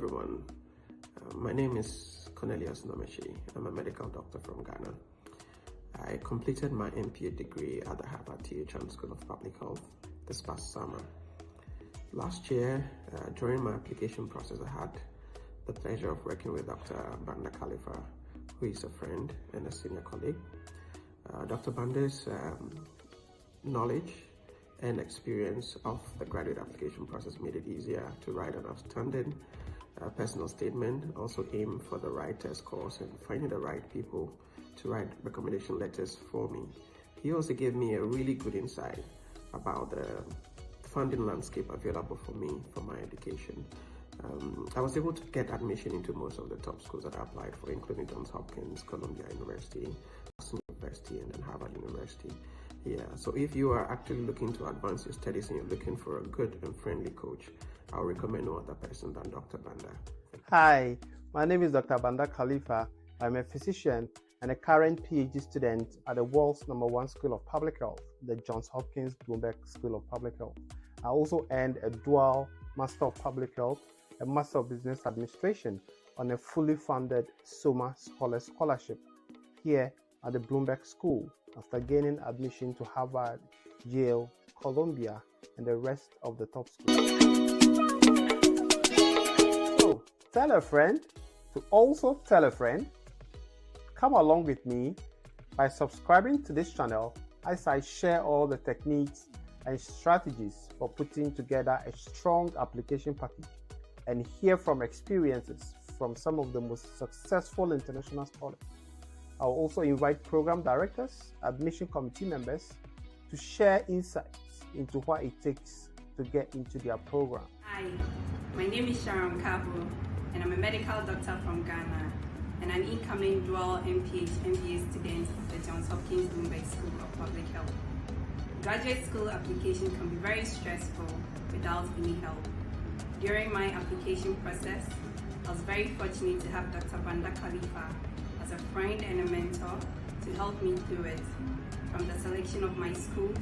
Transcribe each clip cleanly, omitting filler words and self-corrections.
everyone. My name is Cornelius Nomeshi. I'm a medical doctor from Ghana. I completed my MPA degree at the Harvard T.H. Chan School of Public Health this past summer. Last year, during my application process, I had the pleasure of working with Dr. Banda Khalifa, who is a friend and a senior colleague. Dr. Banda's knowledge and experience of the graduate application process made it easier to write an outstanding personal statement, also aim for the right test course and finding the right people to write recommendation letters for me. He also gave me a really good insight about the funding landscape available for me for my education. I was able to get admission into most of the top schools that I applied for, including Johns Hopkins, Columbia University, Boston University, and then Harvard University. Yeah, so if you are actually looking to advance your studies and you're looking for a good and friendly coach, I would recommend no other person than Dr. Banda. Hi, my name is Dr. Banda Khalifa. I'm a physician and a current PhD student at the world's #1 School of Public Health, the Johns Hopkins School of Public Health. I also earned a dual Master of Public Health, a Master of Business Administration on a fully funded SOMA Scholarship here at the Bloomberg School after gaining admission to Harvard, Yale, Columbia, and the rest of the top schools. So, tell a friend to also tell a friend. Come along with me by subscribing to this channel as I share all the techniques and strategies for putting together a strong application package and hear from experiences from some of the most successful international scholars. I'll also invite program directors, admission committee members to share insights into what it takes to get into their program. Hi, my name is Sharon Kabo, and I'm a medical doctor from Ghana and an incoming dual MPH MBA student of the Johns Hopkins School of Public Health. Graduate school application can be very stressful without any help. During my application process, I was very fortunate to have Dr. Banda Khalifa as a friend and a mentor to help me through it, from the selection of my schools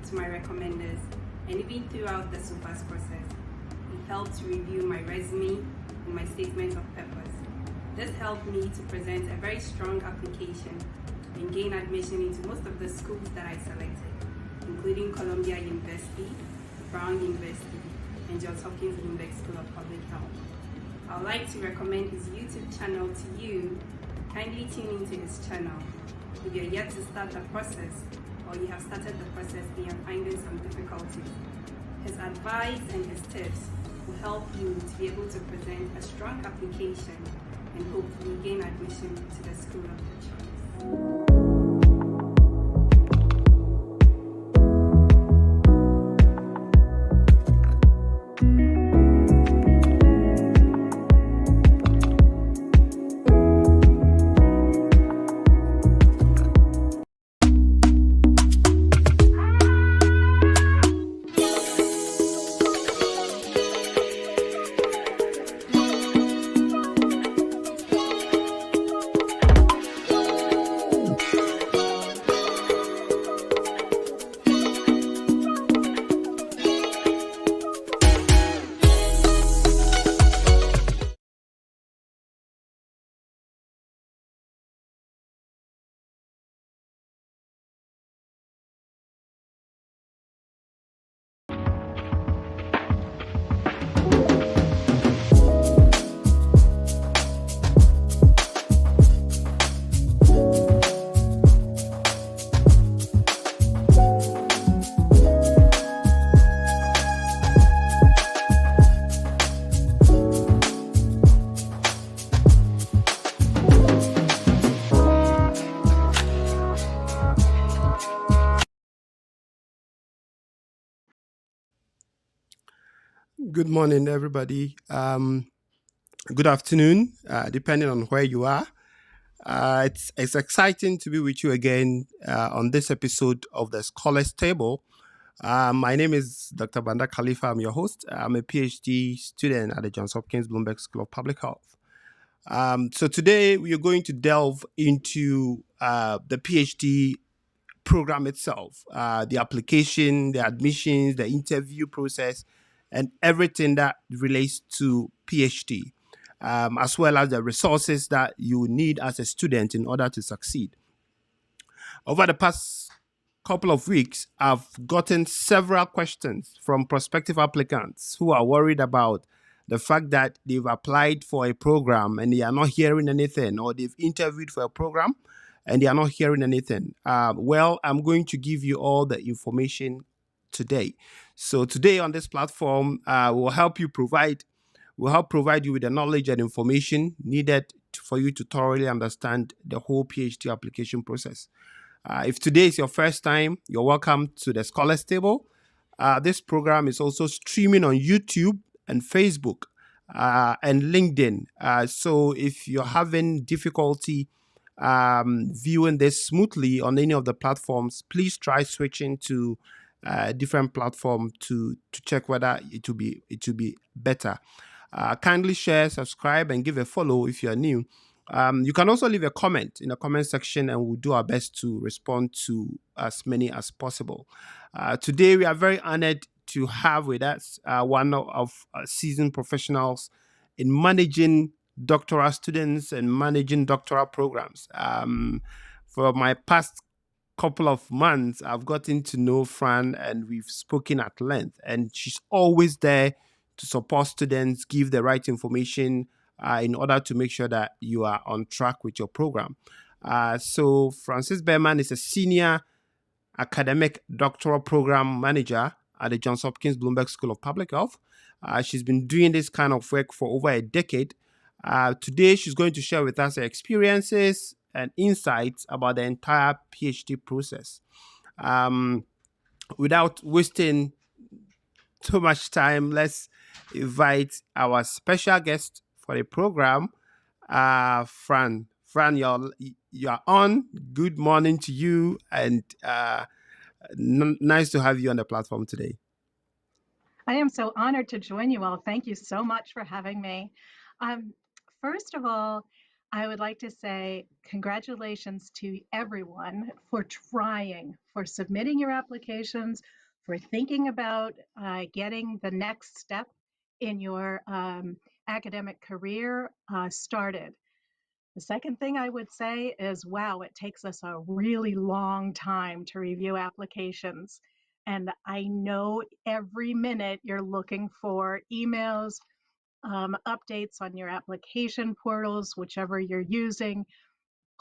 to my recommenders, and even throughout the SOPAS process. He helped to review my resume and my statement of purpose. This helped me to present a very strong application and gain admission into most of the schools that I selected, including Columbia University, Brown University, and Johns Hopkins School of Public Health. I would like to recommend his YouTube channel to you. Kindly tune into his channel. If you're yet to start the process, or you have started the process and you're finding some difficulties, his advice and his tips will help you to be able to present a strong application and hopefully gain admission to the school of your choice. Good morning, everybody. Good afternoon, depending on where you are. It's exciting to be with you again on this episode of the Scholars Table. My name is Dr. Banda Khalifa. I'm your host. I'm a PhD student at the Johns Hopkins School of Public Health. So today we are going to delve into the PhD program itself, the application, the admissions, the interview process, and everything that relates to PhD, as well as the resources that you need as a student in order to succeed. Over the past couple of weeks, I've gotten several questions from prospective applicants who are worried about the fact that they've applied for a program and they are not hearing anything, or they've interviewed for a program and they are not hearing anything. Well, I'm going to give you all the information today. So today on this platform, we'll help provide you with the knowledge and information needed for you to thoroughly understand the whole PhD application process. If today is your first time, you're welcome to the Scholars Table. This program is also streaming on YouTube and Facebook and LinkedIn. So if you're having difficulty viewing this smoothly on any of the platforms, please try switching to a different platform to check whether it will be better. Kindly share, subscribe, and give a follow if you're new. You can also leave a comment in the comment section, and we'll do our best to respond to as many as possible. Today, we are very honored to have with us one of seasoned professionals in managing doctoral students and managing doctoral programs. For my past couple of months, I've gotten to know Fran, and we've spoken at length, and she's always there to support students, give the right information in order to make sure that you are on track with your program. So Frances Berman is a senior academic doctoral program manager at the Johns Hopkins Bloomberg School of Public Health. She's been doing this kind of work for over a decade. Today, she's going to share with us her experiences and insights about the entire PhD process. Without wasting too much time, let's invite our special guest for the program, Fran. Fran, you're on. Good morning to you, and nice to have you on the platform today. I am so honored to join you all. Thank you so much for having me. First of all, I would like to say congratulations to everyone for trying, for submitting your applications, for thinking about getting the next step in your academic career started. The second thing I would say is, wow, it takes us a really long time to review applications. And I know every minute you're looking for emails, updates on your application portals, whichever you're using.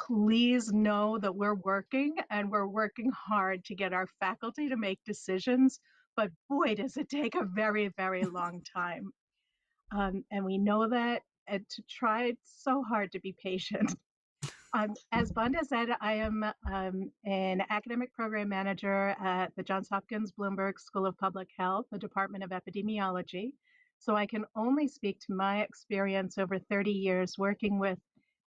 Please know that we're working, and we're working hard to get our faculty to make decisions. But boy, does it take a very, very long time. And we know that, and to try so hard to be patient. As Banda said, I am an academic program manager at the Johns Hopkins Bloomberg School of Public Health, the Department of Epidemiology. So I can only speak to my experience over 30 years working with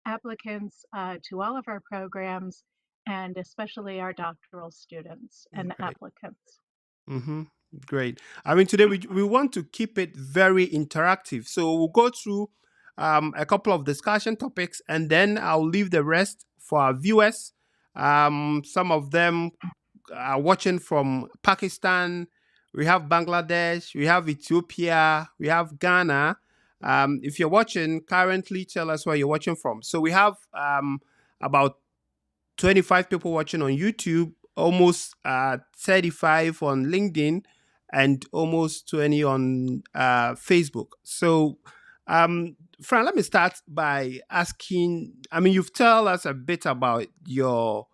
applicants to all of our programs, and especially our doctoral students and applicants. Mm-hmm. Great. I mean, today we want to keep it very interactive. So we'll go through a couple of discussion topics, and then I'll leave the rest for our viewers. Some of them are watching from Pakistan. We have Bangladesh. We have Ethiopia. We have Ghana. If you're watching currently, tell us where you're watching from. So we have about 25 people watching on YouTube, almost 35 on LinkedIn, and almost 20 on Facebook. So, Fran, let me start by asking, I mean, you've told us a bit about your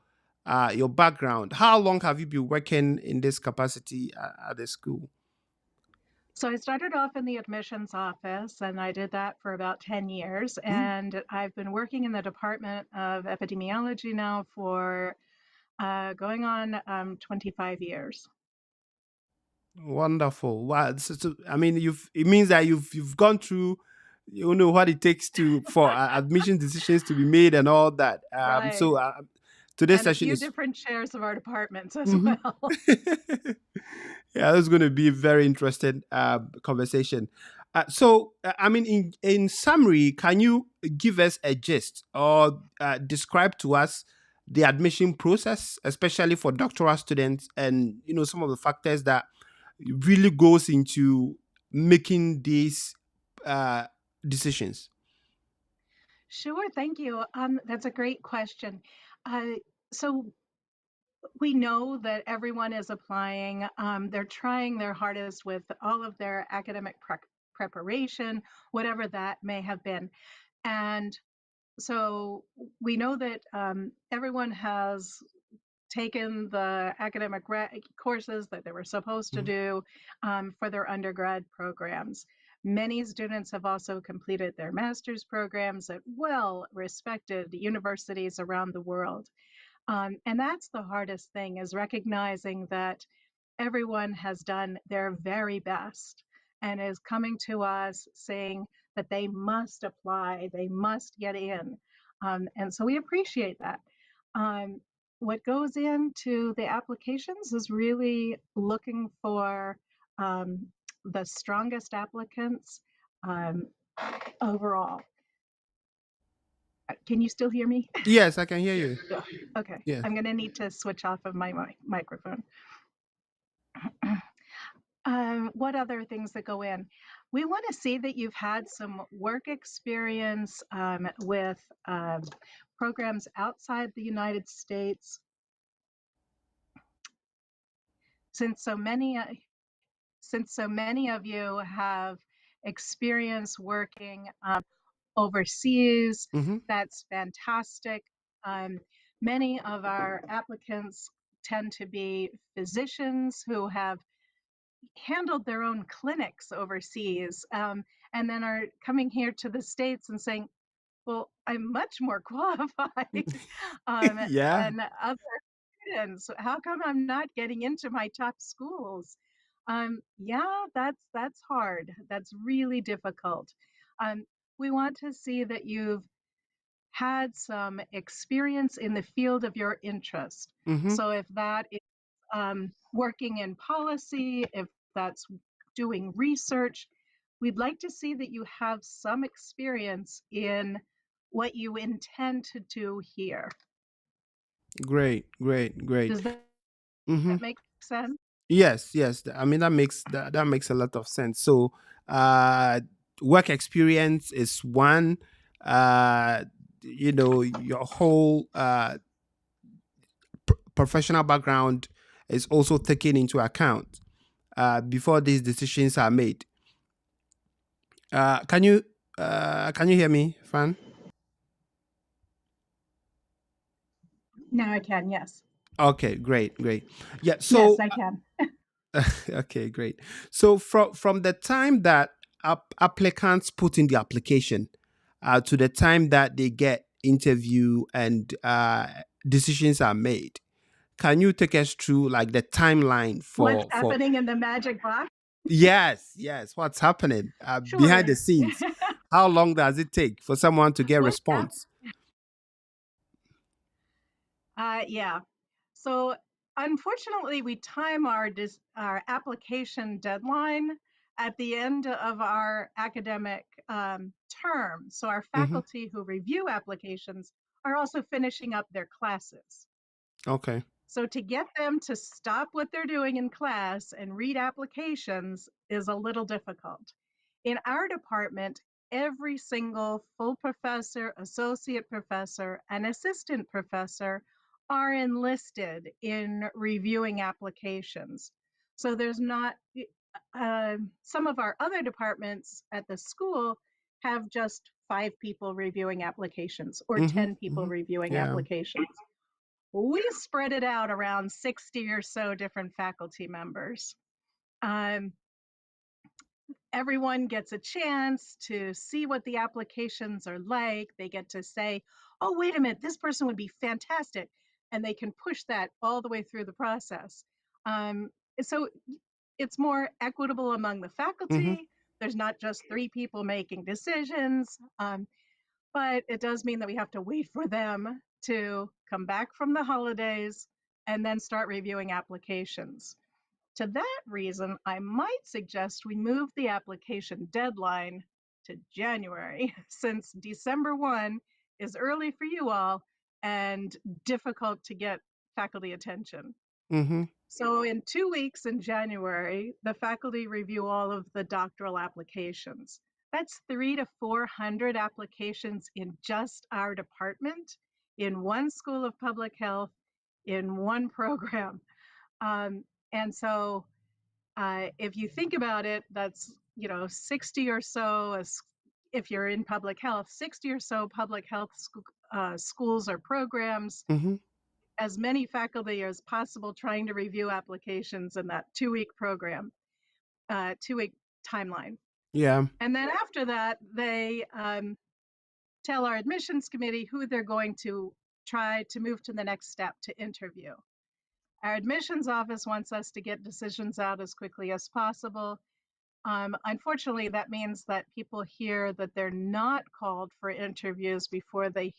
background. How long have you been working in this capacity at the school? So I started off in the admissions office, and I did that for about 10 years. And I've been working in the Department of Epidemiology now for going on 25 years. Wonderful. Wow. So, I mean, it means that you've gone through, you know, what it takes for admission decisions to be made and all that. Right. So today's session is a few different chairs of our departments as well. Yeah, that's going to be a very interesting conversation. So, I mean, in summary, can you give us a gist or describe to us the admission process, especially for doctoral students, and, you know, some of the factors that really goes into making these decisions? Sure, thank you. That's a great question. So we know that everyone is applying. They're trying their hardest with all of their academic preparation, whatever that may have been. And so we know that everyone has taken the academic courses that they were supposed to do for their undergrad programs. Many students have also completed their master's programs at well-respected universities around the world. And that's the hardest thing, is recognizing that everyone has done their very best and is coming to us saying that they must apply, they must get in. And so we appreciate that. What goes into the applications is really looking for the strongest applicants overall. Can you still hear me? Yes, I can hear you. Okay, Yeah. I'm going to need to switch off of my microphone. What other things that go in? We want to see that you've had some work experience with programs outside the United States. Since so many of you have experience working overseas, that's fantastic. Many of our applicants tend to be physicians who have handled their own clinics overseas, and then are coming here to the States and saying, well, I'm much more qualified Yeah. than other students. How come I'm not getting into my top schools? Yeah, that's hard. That's really difficult. We want to see that you've had some experience in the field of your interest. So if that is working in policy, if that's doing research, we'd like to see that you have some experience in what you intend to do here. Great. Does that make sense? Yes. I mean, that makes a lot of sense. So, work experience is one. Your whole professional background is also taken into account before these decisions are made. Can you hear me, Fan? Now I can, yes. Okay, great. Yeah. Yes, So I can. okay, great. So from the time that applicants put in the application to the time that they get interview and decisions are made, can you take us through like the timeline What's for happening in the magic box? Yes, what's happening behind Sure. the scenes? How long does it take for someone to get a response? Yeah. So unfortunately, we time our application deadline at the end of our academic term. So our faculty who review applications are also finishing up their classes. Okay. So to get them to stop what they're doing in class and read applications is a little difficult. In our department, every single full professor, associate professor, and assistant professor are enlisted in reviewing applications. So there's not, some of our other departments at the school have just 5 people reviewing applications or 10 people reviewing applications. We spread it out around 60 or so different faculty members. Everyone gets a chance to see what the applications are like. They get to say, oh, wait a minute, this person would be fantastic. And they can push that all the way through the process. So it's more equitable among the faculty. There's not just 3 people making decisions, but it does mean that we have to wait for them to come back from the holidays and then start reviewing applications. To that reason, I might suggest we move the application deadline to January, since December 1 is early for you all and difficult to get faculty attention. So in 2 weeks in January, the faculty review all of the doctoral applications. That's 300 to 400 applications in just our department, in one school of public health, in one program. And so if you think about it, that's, 60 or so, if you're in public health, 60 or so public health schools or programs, as many faculty as possible trying to review applications in that 2-week program, 2-week timeline. Yeah. And then after that, they tell our admissions committee who they're going to try to move to the next step to interview. Our admissions office wants us to get decisions out as quickly as possible. Unfortunately, that means that people hear that they're not called for interviews before the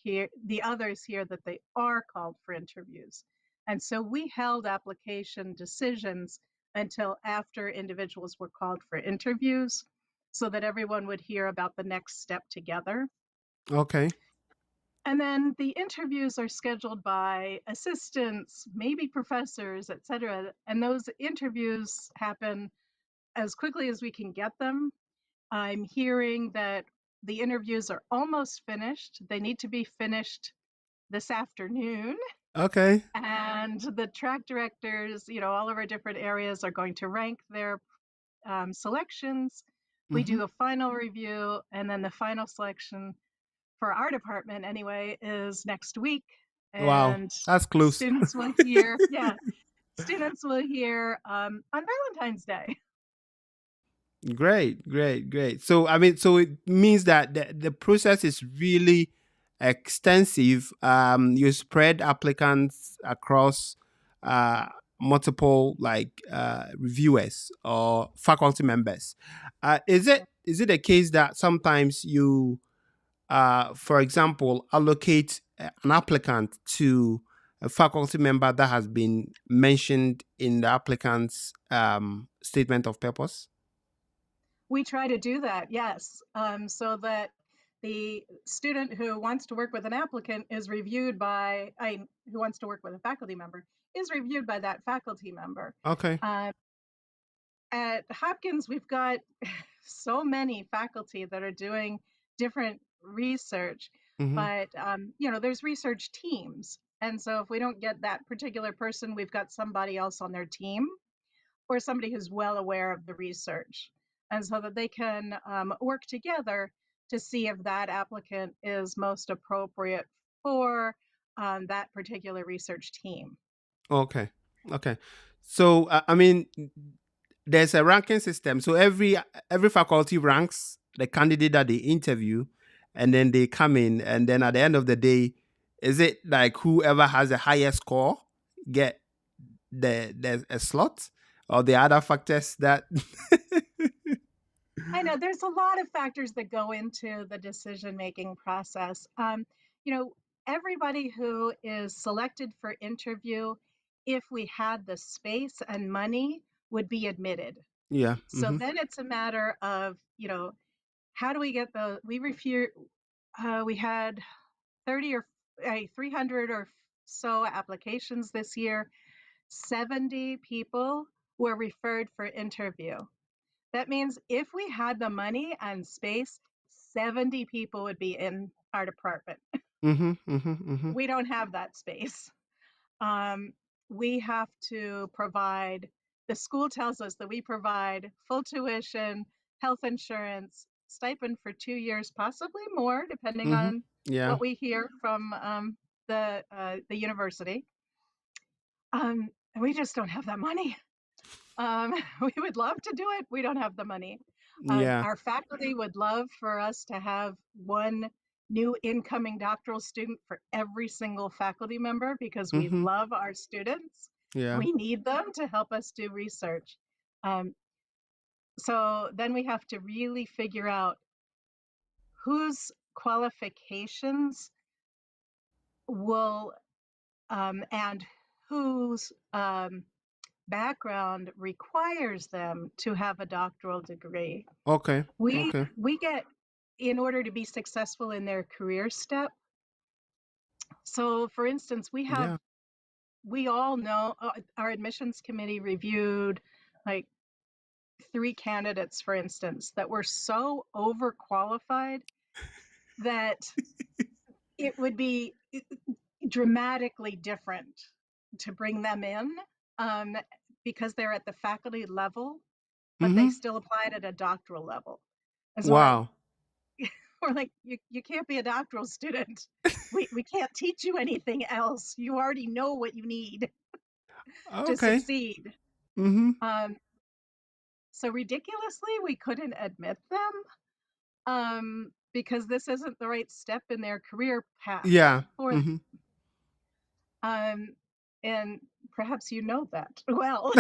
others hear that they are called for interviews. And so we held application decisions until after individuals were called for interviews so that everyone would hear about the next step together. Okay. And then the interviews are scheduled by assistants, maybe professors, et cetera. And those interviews happen as quickly as we can get them. I'm hearing that the interviews are almost finished. They need to be finished this afternoon. Okay. And the track directors, all of our different areas are going to rank their selections. We do the final review, and then the final selection for our department anyway is next week. Wow, And that's close. students will hear, students will hear on Valentine's Day. Great. So, I mean, so it means that the process is really extensive. You spread applicants across multiple reviewers or faculty members. Is it a case that sometimes you, for example, allocate an applicant to a faculty member that has been mentioned in the applicant's statement of purpose? We try to do that, yes, so that the student who wants to work with an applicant is reviewed by, who wants to work with a faculty member is reviewed by that faculty member. Okay. At Hopkins, we've got so many faculty that are doing different research, but there's research teams. And so if we don't get that particular person, we've got somebody else on their team or somebody who's well aware of the research. And so that they can work together to see if that applicant is most appropriate for that particular research team. Okay. So, I mean, there's a ranking system. So every faculty ranks the candidate that they interview, and then they come in, and then at the end of the day, is it like whoever has the highest score get a slot, or the other factors that? I know there's a lot of factors that go into the decision-making process. Everybody who is selected for interview, if we had the space and money, would be admitted. Yeah. So then it's a matter of, how do we get we had 30 or 300 or so applications this year. 70 people were referred for interview. That means if we had the money and space, 70 people would be in our department. We don't have that space. We have to provide, the school tells us that we provide full tuition, health insurance, stipend for 2 years, possibly more, depending on what we hear from the university. And we just don't have that money. We would love to do it. We don't have the money. Our faculty would love for us to have one new incoming doctoral student for every single faculty member because we love our students. Yeah. We need them to help us do research. So then we have to really figure out whose qualifications will and whose background requires them to have a doctoral degree. Okay. We get, in order to be successful in their career step. So for instance, we have we all know our admissions committee reviewed like 3 candidates, for instance, that were so overqualified that it would be dramatically different to bring them in because they're at the faculty level, but they still applied at a doctoral level. And so Wow. we're like, you can't be a doctoral student. We can't teach you anything else. You already know what you need to Okay. succeed. Mm-hmm. So ridiculously, we couldn't admit them because this isn't the right step in their career path Yeah. for them. And perhaps you know that well.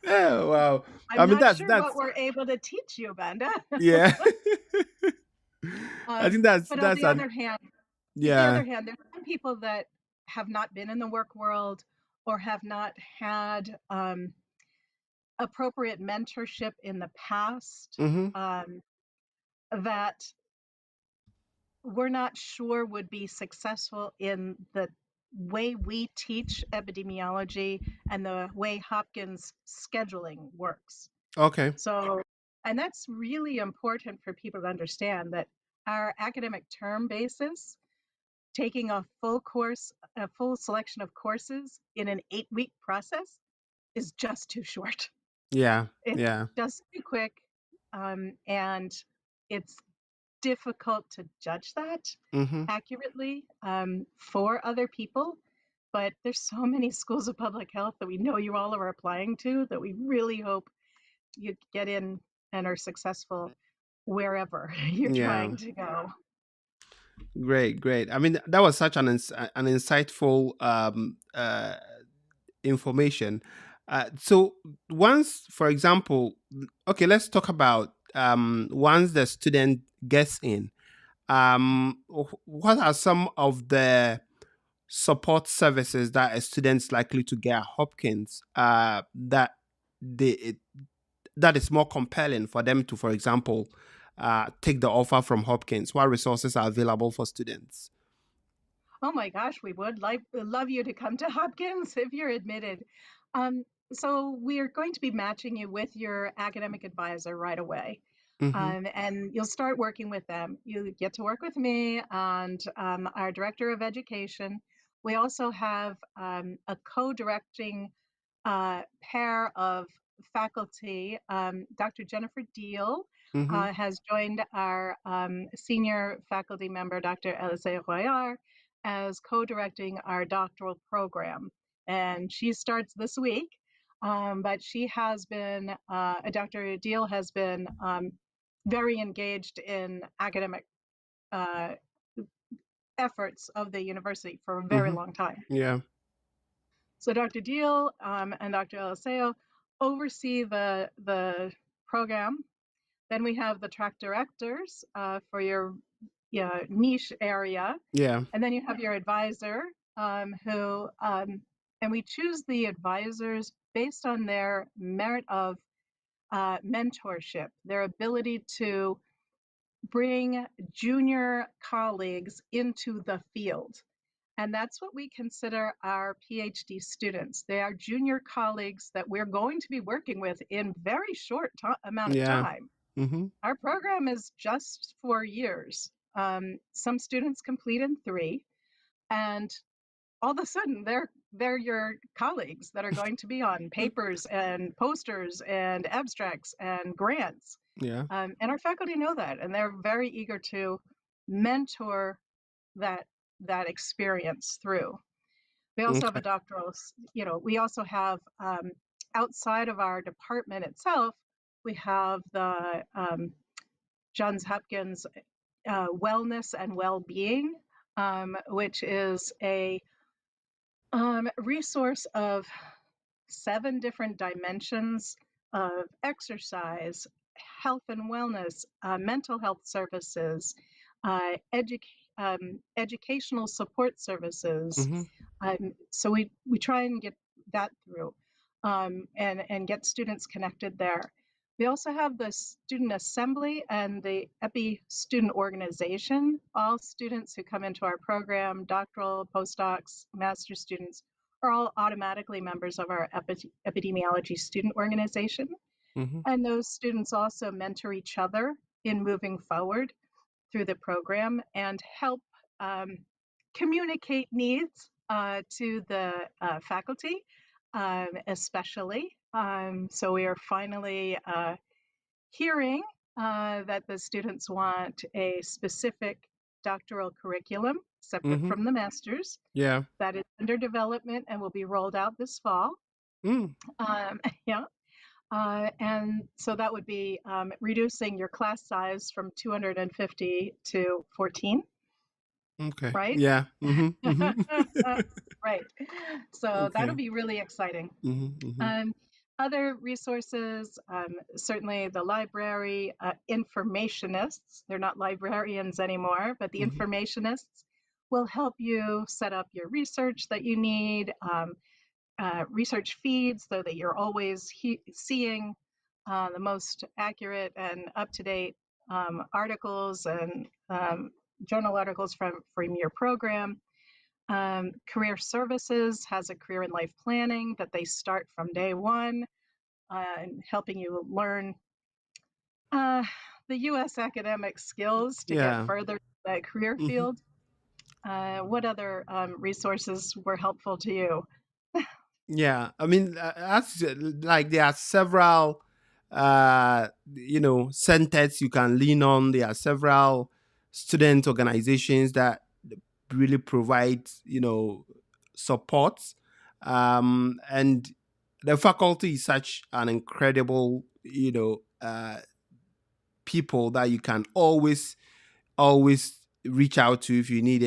Oh, wow. I'm I mean, not sure that's what we're able to teach you, Amanda. yeah. I think But on that's the an other hand, yeah. there's some people that have not been in the work world or have not had appropriate mentorship in the past that we're not sure would be successful in the way we teach epidemiology and the way Hopkins scheduling works. Okay. So, and that's really important for people to understand that our academic term basis, taking a full selection of courses in an 8-week process is just too short. Yeah. It's Yeah. just too quick. And it's difficult to judge that accurately for other people. But there's so many schools of public health that we know you all are applying to that we really hope you get in and are successful wherever you're Yeah. trying to go. Great. I mean, that was such an insightful information. So once, for example, okay, let's talk about once the student gets in. What are some of the support services that a student's likely to get at Hopkins that that is more compelling for them to, for example, take the offer from Hopkins? What resources are available for students? Oh my gosh, we would love you to come to Hopkins if you're admitted. So we are going to be matching you with your academic advisor right away. And you'll start working with them. You get to work with me and our director of education. We also have a co-directing pair of faculty. Dr. Jennifer Deal has joined our senior faculty member, Dr. Elisée Royard, as co-directing our doctoral program. And she starts this week, but she has been, Dr. Deal has been very engaged in academic efforts of the university for a very long time. Yeah. So Dr. Deal and Dr. Eliseo oversee the program. Then we have the track directors for your niche area. Yeah. And then you have your advisor who, and we choose the advisors based on their merit of mentorship, their ability to bring junior colleagues into the field. And that's what we consider our PhD students. They are junior colleagues that we're going to be working with in very short amount of time. Our program is just 4 years. Some students complete in 3, and all of a sudden they're your colleagues that are going to be on papers and posters and abstracts and grants. Yeah. And our faculty know that, and they're very eager to mentor that experience through. We also have a doctoral, we also have outside of our department itself, we have the Johns Hopkins Wellness and Well-Being, which is a resource of 7 different dimensions of exercise, health and wellness, mental health services, educational support services. So we try and get that through and get students connected there. We also have the Student Assembly and the EPI Student Organization. All students who come into our program, doctoral, postdocs, master students, are all automatically members of our epidemiology student organization. Mm-hmm. And those students also mentor each other in moving forward through the program and help communicate needs to the faculty, especially. So we are finally hearing that the students want a specific doctoral curriculum separate Mm-hmm. from the master's Yeah. that is under development and will be rolled out this fall. Mm. Yeah. And so that would be reducing your class size from 250 to 14, Okay. right? Yeah. Mm-hmm. Mm-hmm. Right. So that'll Okay. be really exciting. Mm-hmm. Mm-hmm. Other resources, certainly the library, informationists, they're not librarians anymore, but the Mm-hmm. informationists will help you set up your research that you need, research feeds so that you're always seeing the most accurate and up-to-date articles and journal articles from your program. Career Services has a career and life planning that they start from day one, helping you learn the U.S. academic skills to get Yeah. further in that career Mm-hmm. field. What other resources were helpful to you? Yeah, I mean, that's like there are several, centers you can lean on. There are several student organizations that really provide, support, and the faculty is such an incredible, people that you can always reach out to if you need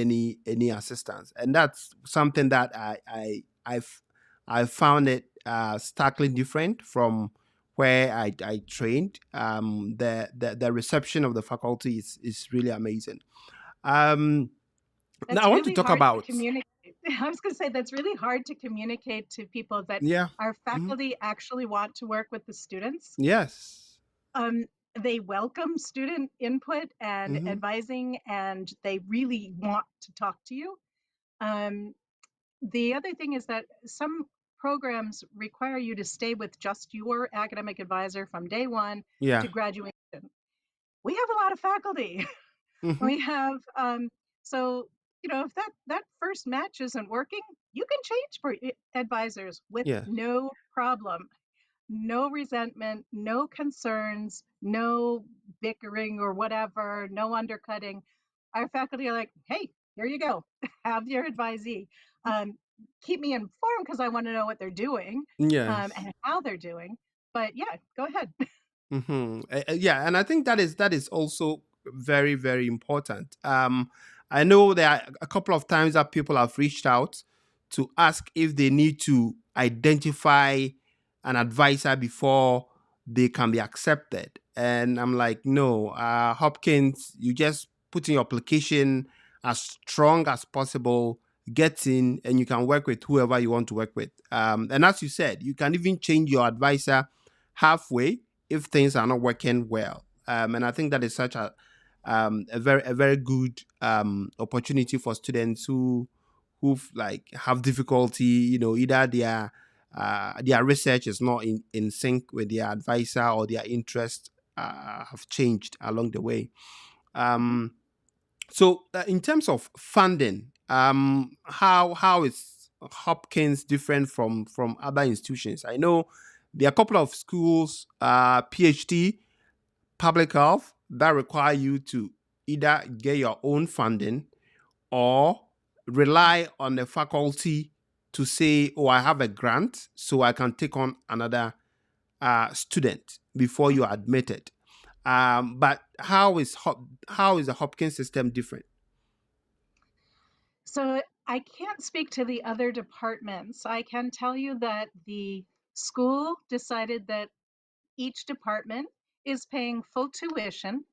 any assistance, and that's something that I found it starkly different from where I trained. The reception of the faculty is really amazing. Now I That's want to really talk hard to about. communicate. I was going to say that's really hard to communicate to people that Yeah. our Mhm. faculty actually want to work with the students. Yes. Um, they welcome student input and Hmm. advising, and they really want to talk to you. Um, the other thing is that some programs require you to stay with just your academic advisor from day one Yeah. to graduation. We have a lot of faculty. Hmm. We have so if that first match isn't working, you can change advisors with Yeah. no problem, no resentment, no concerns, no bickering or whatever, no undercutting. Our faculty are like, hey, here you go, have your advisee. um, Keep me informed because I want to know what they're doing Yes. and how they're doing, but yeah, go ahead. Yeah, and I think that is also very very important. I know there are a couple of times that people have reached out to ask if they need to identify an advisor before they can be accepted, and I'm like, no, Hopkins, you just put in your application as strong as possible, get in, and you can work with whoever you want to work with. And as you said, you can even change your advisor halfway if things are not working well. And I think that is such a very good opportunity for students who like have difficulty. Either their research is not in sync with their advisor, or their interests have changed along the way. Um, so, in terms of funding, how is Hopkins different from other institutions? I know there are a couple of schools, PhD, public health, that require you to either get your own funding or rely on the faculty to say, "Oh, I have a grant, so I can take on another student before you are admitted." But how is the Hopkins system different? So I can't speak to the other departments. I can tell you that the school decided that each department is paying full tuition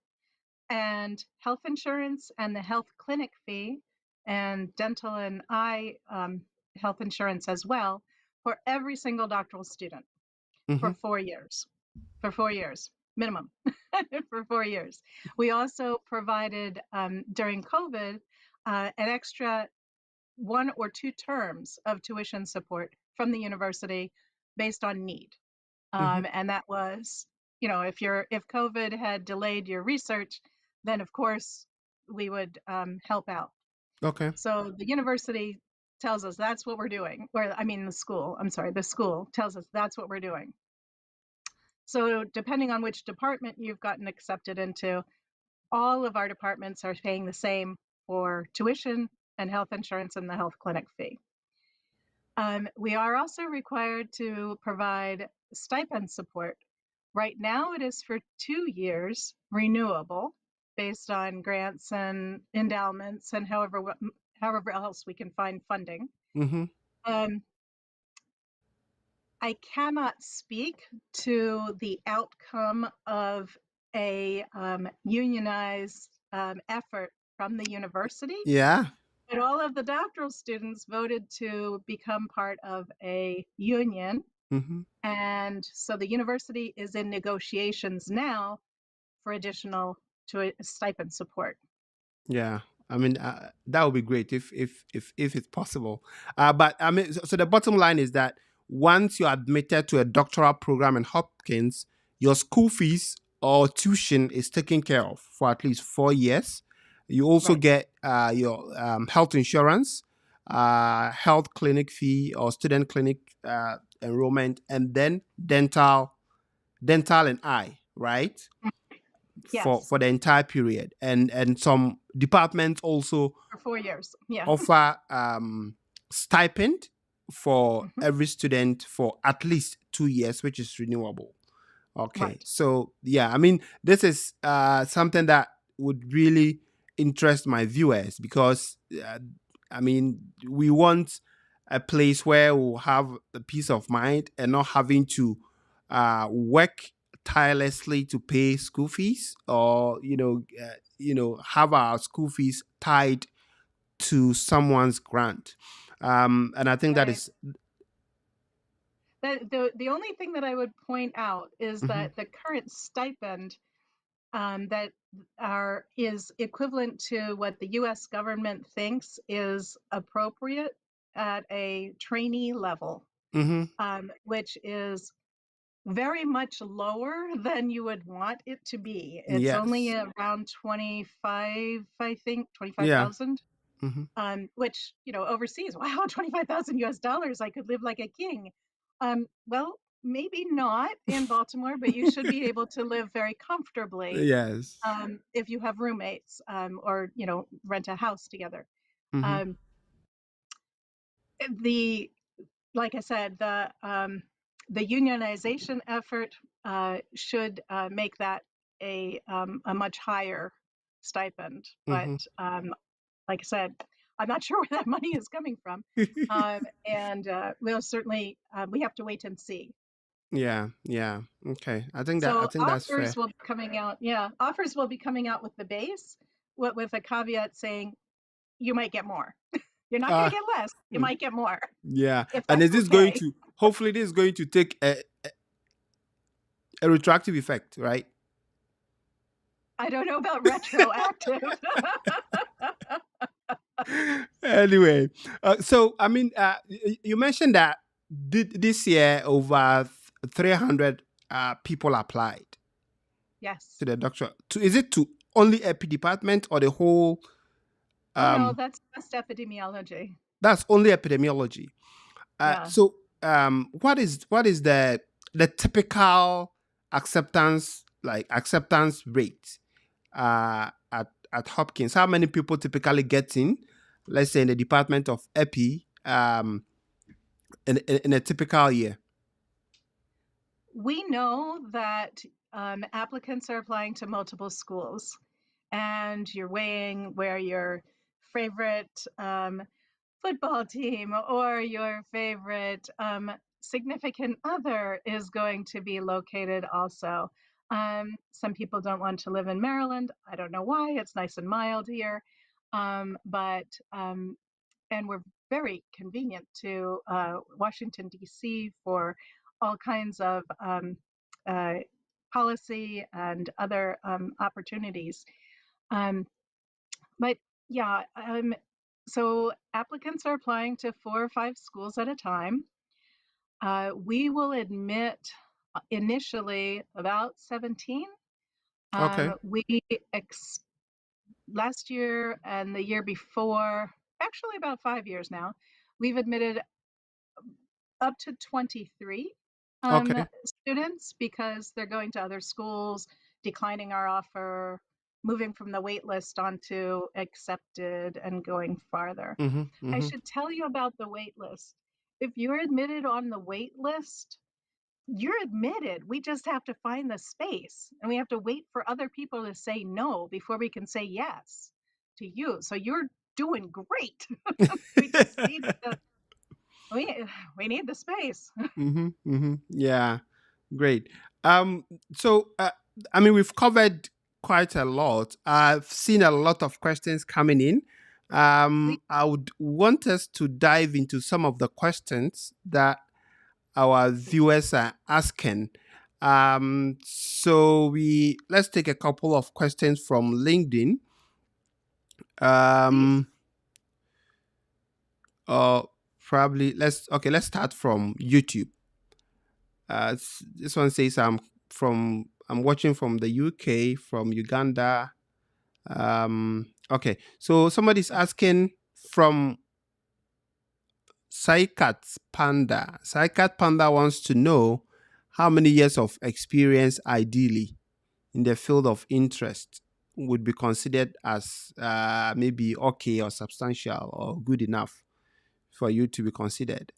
and health insurance and the health clinic fee and dental and eye health insurance as well for every single doctoral student Hmm. for 4 years. for 4 years, minimum, for 4 years. We also provided, during COVID, an extra 1 or 2 terms of tuition support from the university based on need. Hmm. And that was, if COVID had delayed your research, then of course we would help out. Okay. So the university tells us that's what we're doing, or I mean, the school tells us that's what we're doing. So depending on which department you've gotten accepted into, all of our departments are paying the same for tuition and health insurance and the health clinic fee. We are also required to provide stipend support. Right now, it is for 2 years, renewable, based on grants and endowments and however else we can find funding. Mm-hmm. Um, I cannot speak to the outcome of a unionized effort from the university, Yeah. but all of the doctoral students voted to become part of a union. Mm-hmm. And so the university is in negotiations now for additional stipend support. Yeah. I mean, that would be great if it's possible. But I mean, so the bottom line is that once you're admitted to a doctoral program in Hopkins, your school fees or tuition is taken care of for at least 4 years. You also Right. get your health insurance, health clinic fee or student clinic enrollment, and then dental and eye, right? Yes, For the entire period, and some departments also for 4 years. Yeah. offer stipend for Mhm. every student for at least 2 years, which is renewable. Okay, Right. so yeah, I mean, this is something that would really interest my viewers because I mean, we want a place where we'll have the peace of mind and not having to work tirelessly to pay school fees, or have our school fees tied to someone's grant. And I think that Right. is. The only thing that I would point out is Mhm. that the current stipend that is equivalent to what the U.S. government thinks is appropriate at a trainee level, Mhm. which is very much lower than you would want it to be. It's only Yes. around 25, I think, Yeah. 25,000. Mhm. Which, overseas, wow, 25,000 US dollars, I could live like a king. Well, maybe not in Baltimore, but you should be able to live very comfortably Yes. if you have roommates, or, rent a house together. Mhm. Um, the Like I said, the unionization effort should make that a much higher stipend. But Mhm. like I said, I'm not sure where that money is coming from, and we'll certainly we have to wait and see. Yeah. Yeah. Okay. I So think that's offers fair. will be coming out. Yeah, offers will be coming out with the base, with a caveat saying you might get more. You're not going Uh to get less. You mm, might get more, yeah. if And is that's this going okay. to hopefully this is going to take a retroactive effect, right? I don't know about retroactive. Anyway, so I mean, you mentioned that this year over 300 people applied Yes. to the doctor. Is it to only epi department or the whole? Oh no, Um, that's just epidemiology. that's only epidemiology. Yeah. So, what is the typical acceptance rate at Hopkins? How many people typically get in? Let's say in the department of epi, in a typical year. We know that applicants are applying to multiple schools, and you're weighing where your favorite football team or your favorite significant other is going to be located also. Some people don't want to live in Maryland. I don't know why. It's nice and mild here. But and we're very convenient to Washington, D.C. for all kinds of policy and other opportunities. But yeah, so applicants are applying to 4 or 5 schools at a time. We will admit initially about 17. Okay. We last year and the year before, actually about 5 years now, we've admitted up to 23 Okay. students because they're going to other schools, declining our offer, moving from the wait list onto accepted and going farther. Mm-hmm. I Mm-hmm. should tell you about the wait list. If you're admitted on the wait list, you're admitted. We just have to find the space and we have to wait for other people to say no before we can say yes to you. So you're doing great. We just need the we need the space. Mm-hmm. Mm-hmm. Yeah. Great. So I mean, we've covered quite a lot. I've seen a lot of questions coming in. I would want us to dive into some of the questions that our viewers are asking. So let's take a couple of questions from LinkedIn. Please. Probably let's start from YouTube. This one says I'm watching from the UK, from Uganda. Okay, so somebody's asking from Saikat Panda. Saikat Panda wants to know how many years of experience ideally in the field of interest would be considered as maybe okay or substantial or good enough for you to be considered.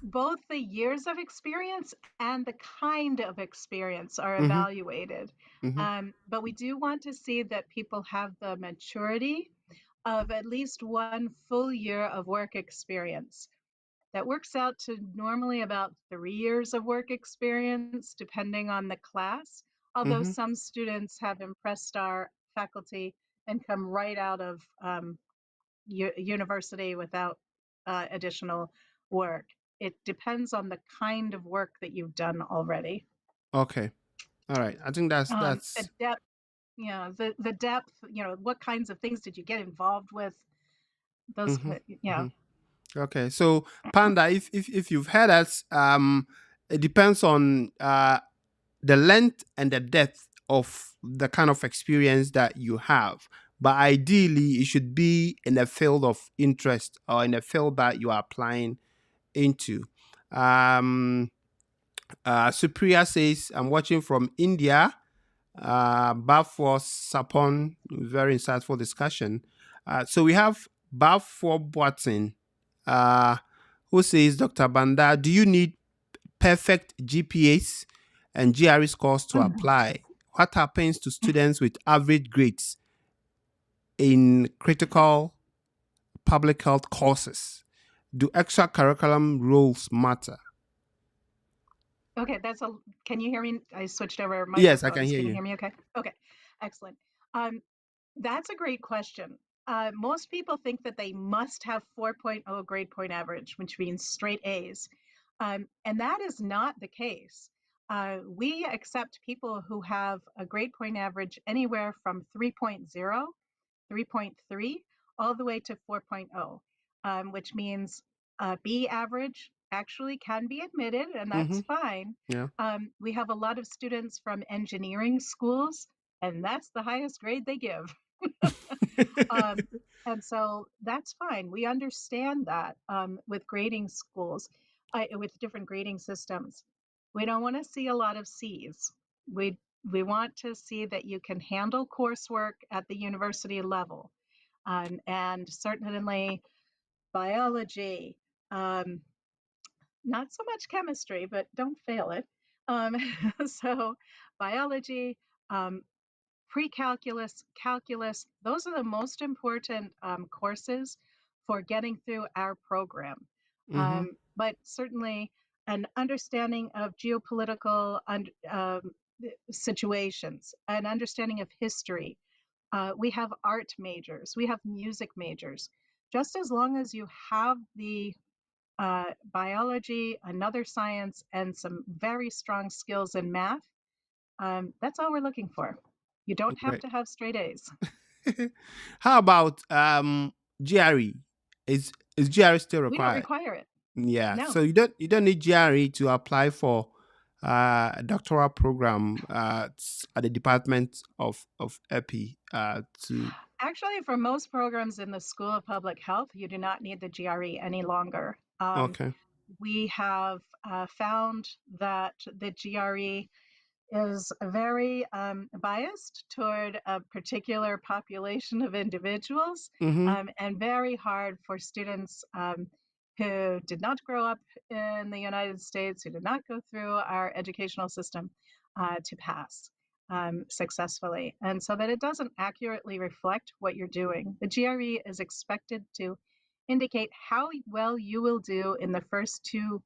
Both the years of experience and the kind of experience are Mm-hmm. evaluated. Mm-hmm. But we do want to see that people have the maturity of at least 1 full year of work experience. That works out to normally about 3 years of work experience, depending on the class, although Mm-hmm. some students have impressed our faculty and come right out of university without additional work. It depends on the kind of work that you've done already. Okay. All right. I think that's The depth, the depth, what kinds of things did you get involved with? Those, mm-hmm. yeah. Mm-hmm. Okay. So Panda, if you've heard us, it depends on the length and the depth of the kind of experience that you have. But ideally, it should be in a field of interest or in a field that you are applying into. Supriya says, I'm watching from India. Bafo Sapon, very insightful discussion. So we have Bafo Boatin, who says, Dr. Banda, do you need perfect GPAs and GRE scores to apply? What happens to students with average grades in critical public health courses? Do extracurriculum roles matter? Okay, can you hear me? I switched over microphones. Yes, I can hear you. Can you. you hear me okay? Okay, excellent. That's a great question. Most people think that they must have 4.0 grade point average, which means straight A's. And that is not the case. We accept people who have a grade point average anywhere from 3.0, 3.3, all the way to 4.0, which means B average actually can be admitted, and that's fine. Yeah. We have a lot of students from engineering schools, and that's the highest grade they give. And so that's fine. We understand that with grading schools, with different grading systems. We don't want to see a lot of C's. We want to see that you can handle coursework at the university level, and certainly biology, not so much chemistry, but don't fail it. So biology, pre-calculus, calculus, those are the most important courses for getting through our program. But certainly an understanding of geopolitical situations, an understanding of history. We have art majors, we have music majors. Just as long as you have the biology, another science, and some very strong skills in math. That's all we're looking for. You don't have Right. to have straight A's. How about GRE? Is GRE still We don't required? require it. Yeah. No. So you don't need GRE to apply for a doctoral program at the Department of EPI to. Actually, for most programs in the School of Public Health, you do not need the GRE any longer. Okay. We have found that the GRE is very biased toward a particular population of individuals, Mm-hmm. and very hard for students who did not grow up in the United States, who did not go through our educational system, to pass successfully. And so that it doesn't accurately reflect what you're doing. The GRE is expected to indicate how well you will do in the first two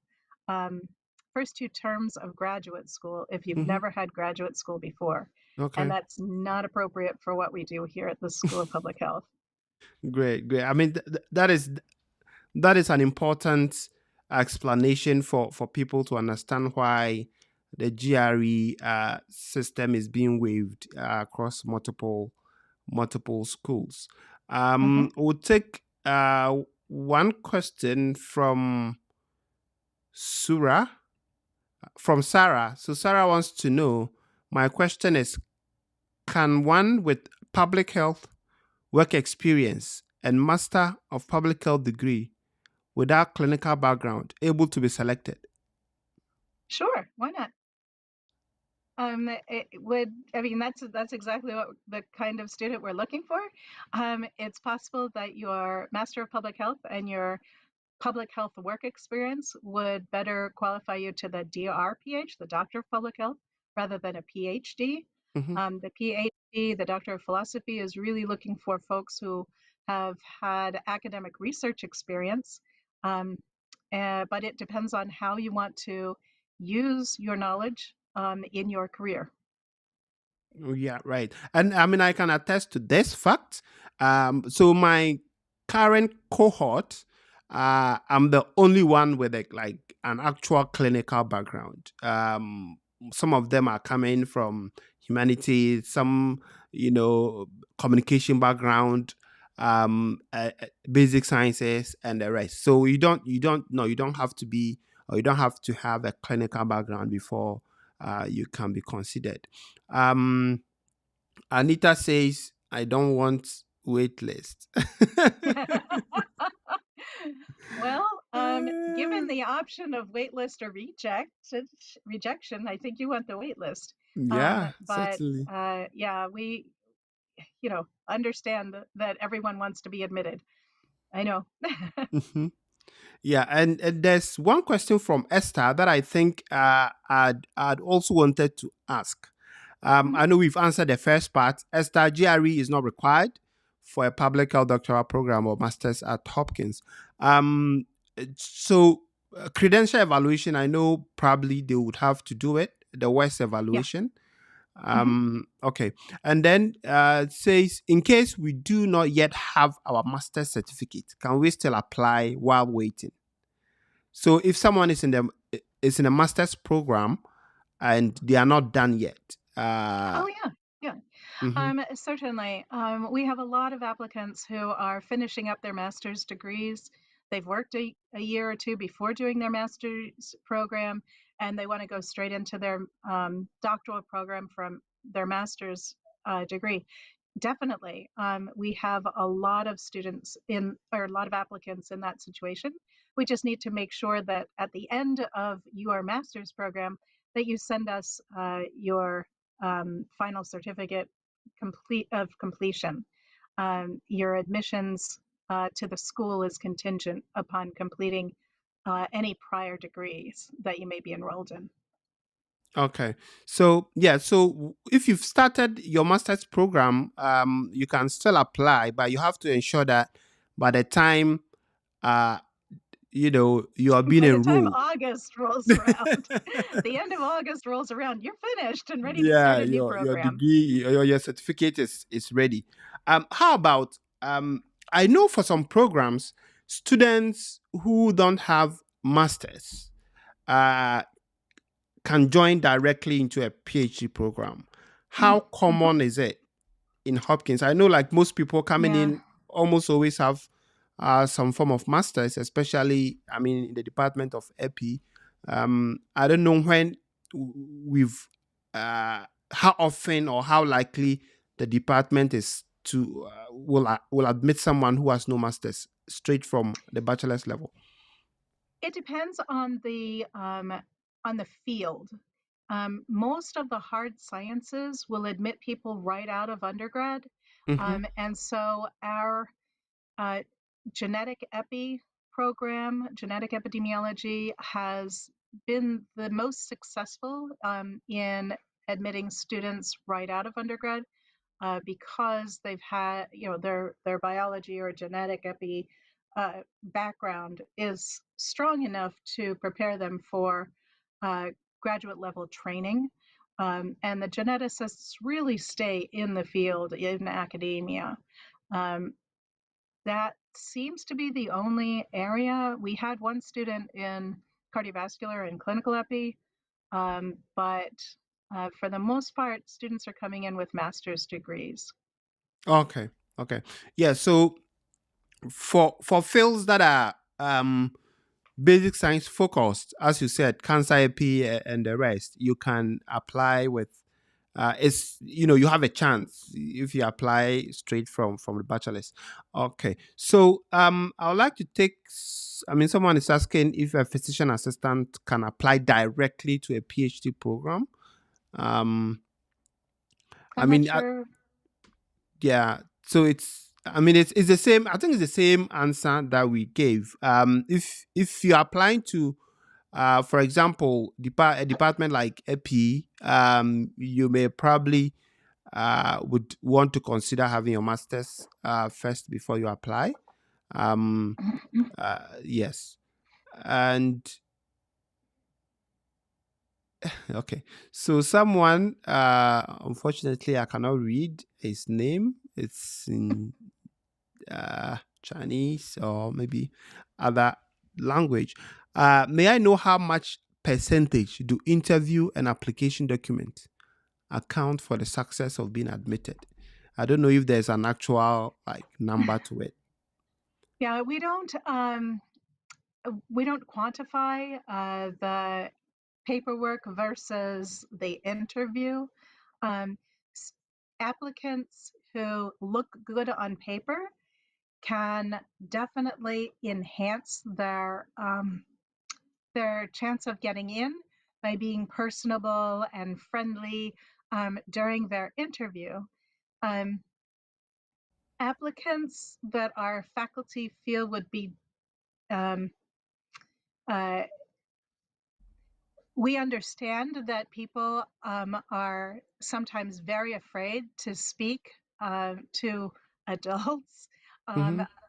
terms of graduate school if you've Mm-hmm. never had graduate school before. And Okay. that's not appropriate for what we do here at the School of Public Health. Great. I mean, that is an important explanation for people to understand why the GRE system is being waived across multiple schools. Mhm. We'll take one question from Sarah. So Sarah wants to know, my question is, can one with public health work experience and Master of Public Health degree without clinical background able to be selected? Sure, why not? That's exactly what the kind of student we're looking for. It's possible that your Master of Public Health and your public health work experience would better qualify you to the DRPH, the Doctor of Public Health, rather than a PhD. Mm-hmm. The PhD, the Doctor of Philosophy, is really looking for folks who have had academic research experience, but it depends on how you want to use your knowledge in your career. Yeah, right. And I mean, I can attest to this fact. So my current cohort, I'm the only one with like an actual clinical background. Some of them are coming from humanities, some, communication background, basic sciences, and the rest. So you don't have to be, or you don't have to have a clinical background before you can be considered. Anita says, I don't want waitlist. Well, given the option of waitlist or rejection, I think you want the waitlist. Yeah, But certainly. yeah, we, understand that everyone wants to be admitted. I know. Mhm. Yeah, and there's one question from Esther that I think I'd also wanted to ask. Mhm. I know we've answered the first part. Esther, GRE is not required for a public health doctoral program or master's at Hopkins. So credential evaluation, I know probably they would have to do it, the WES Yeah. evaluation. Mhm. Okay. And then it says, in case we do not yet have our master's certificate, can we still apply while waiting? So if someone is in a master's program and they are not done yet. Oh, yeah. Yeah. Mhm. Certainly. We have a lot of applicants who are finishing up their master's degrees. They've worked a year or two before doing their master's program, and they want to go straight into their doctoral program from their master's degree. Definitely. We have a lot of a lot of applicants in that situation. We just need to make sure that at the end of your master's program, that you send us your final certificate of completion. Your admissions to the school is contingent upon completing any prior degrees that you may be enrolled in. Okay. So yeah, so if you've started your master's program, you can still apply, but you have to ensure that by the time you are being By the time enrolled. August rolls around, the end of August rolls around, you're finished and ready to Yeah, start a new your program. degree, your certificate is ready. How about I know for some programs, students who don't have masters can join directly into a PhD program. How common is it in Hopkins? I know like most people coming in almost always have some form of masters, especially, I mean, in the Department of Epi. I don't know when we've, how often or how likely the department is to, will admit someone who has no masters straight from the bachelor's level. It depends on the field. Most of the hard sciences will admit people right out of undergrad. And so our genetic epi program, genetic epidemiology, has been the most successful in admitting students right out of undergrad because they've had, their biology or genetic epi background is strong enough to prepare them for graduate level training. And the geneticists really stay in the field, in academia. That seems to be the only area. We had one student in cardiovascular and clinical epi, but for the most part, students are coming in with master's degrees. Okay. Yeah. So for fields that are basic science focused, as you said, cancer epi and the rest, you can apply with. You have a chance if you apply straight from the bachelor's. Okay. So I would like to take. I mean, someone is asking if a physician assistant can apply directly to a PhD program. I'm not sure. Yeah. So it's the same. I think it's the same answer that we gave. If you're applying to for example, a department like EPI, you may probably would want to consider having your master's first before you apply. Yes. And okay. So someone, unfortunately, I cannot read his name. It's in Chinese or maybe other language. May I know how much percentage do interview and application documents account for the success of being admitted? I don't know if there's an actual like number to it. Yeah, we don't quantify the paperwork versus the interview. Applicants who look good on paper can definitely enhance their chance of getting in by being personable and friendly during their interview. Applicants that our faculty feel would be we understand that people are sometimes very afraid to speak to adults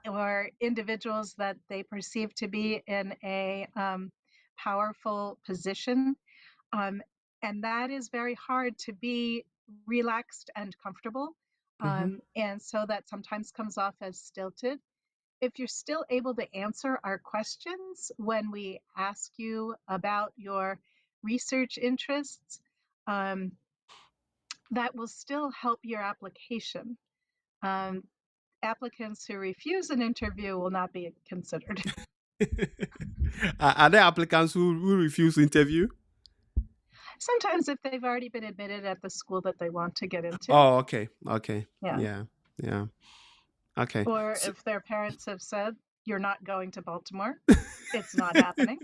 or individuals that they perceive to be in a powerful position. And that is very hard to be relaxed and comfortable. And so that sometimes comes off as stilted. If you're still able to answer our questions when we ask you about your research interests, that will still help your application. Applicants who refuse an interview will not be considered. Are there applicants who refuse interview? Sometimes if they've already been admitted at the school that they want to get into. Oh, okay. Yeah. Okay. Or if their parents have said, you're not going to Baltimore, it's not happening.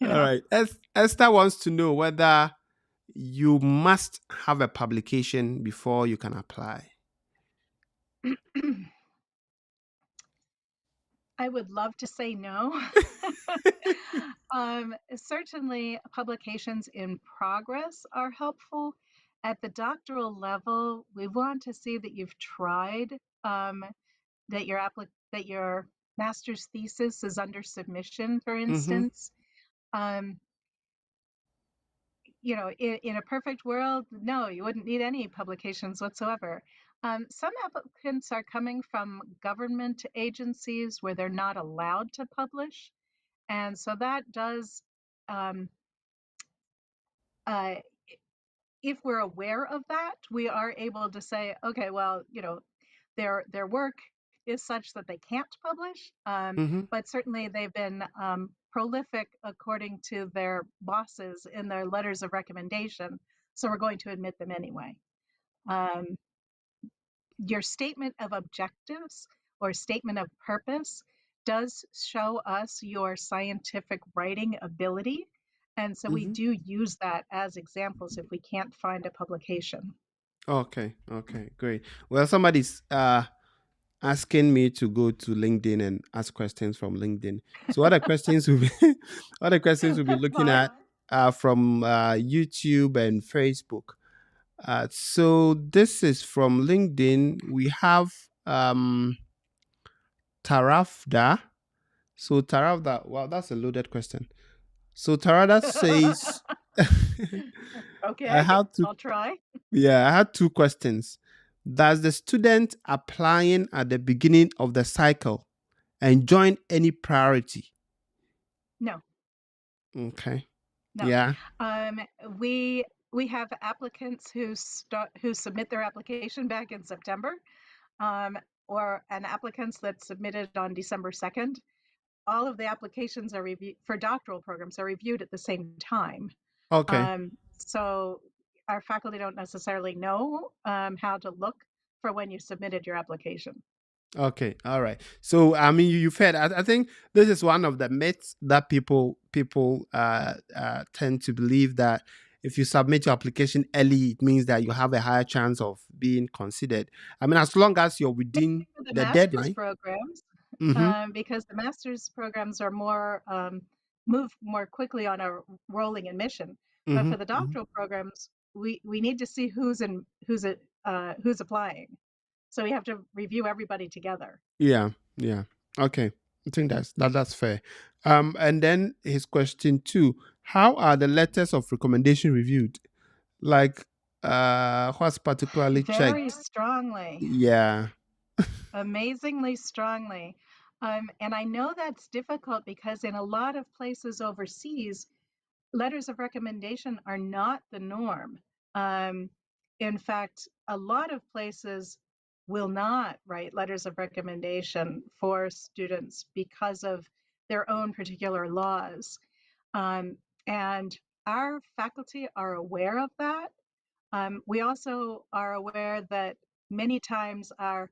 All right. Esther wants to know whether you must have a publication before you can apply. I would love to say no. Certainly, publications in progress are helpful. At the doctoral level, we want to see that you've tried, that your master's thesis is under submission, for instance. In a perfect world, no, you wouldn't need any publications whatsoever. Some applicants are coming from government agencies where they're not allowed to publish. And so that does, if we're aware of that, we are able to say, okay, well, their work is such that they can't publish, but certainly they've been prolific according to their bosses in their letters of recommendation, so we're going to admit them anyway. Your statement of objectives or statement of purpose does show us your scientific writing ability, and so we do use that as examples if we can't find a publication. Okay, great. Well, somebody's asking me to go to LinkedIn and ask questions from LinkedIn. So what are questions we'll be looking Fine. at from YouTube and Facebook. So this is from LinkedIn. We have Tarafda. So Tarafda, wow, that's a loaded question. So Tarada says, Okay, I'll try. Yeah, I had two questions. Does the student applying at the beginning of the cycle enjoy any priority? No. Okay. No. Yeah. We have applicants who submit their application back in September, or applicants that submitted on December 2nd. All of the applications are reviewed for doctoral programs are reviewed at the same time. Okay. So our faculty don't necessarily know how to look for when you submitted your application. Okay. All right. So I mean, you've heard. I think this is one of the myths that people tend to believe, that if you submit your application early, it means that you have a higher chance of being considered. I mean, as long as you're within The the master's deadline. programs, Mm-hmm. because the master's programs are more move more quickly on a rolling admission. But for the doctoral programs, we need to see who's applying. So we have to review everybody together. Yeah. Okay. I think that's fair. And then his question 2: how are the letters of recommendation reviewed? Like, what's particularly checked? Very strongly. Yeah. Amazingly strongly. And I know that's difficult because in a lot of places overseas, letters of recommendation are not the norm. In fact, a lot of places will not write letters of recommendation for students because of their own particular laws. And our faculty are aware of that. We also are aware that many times our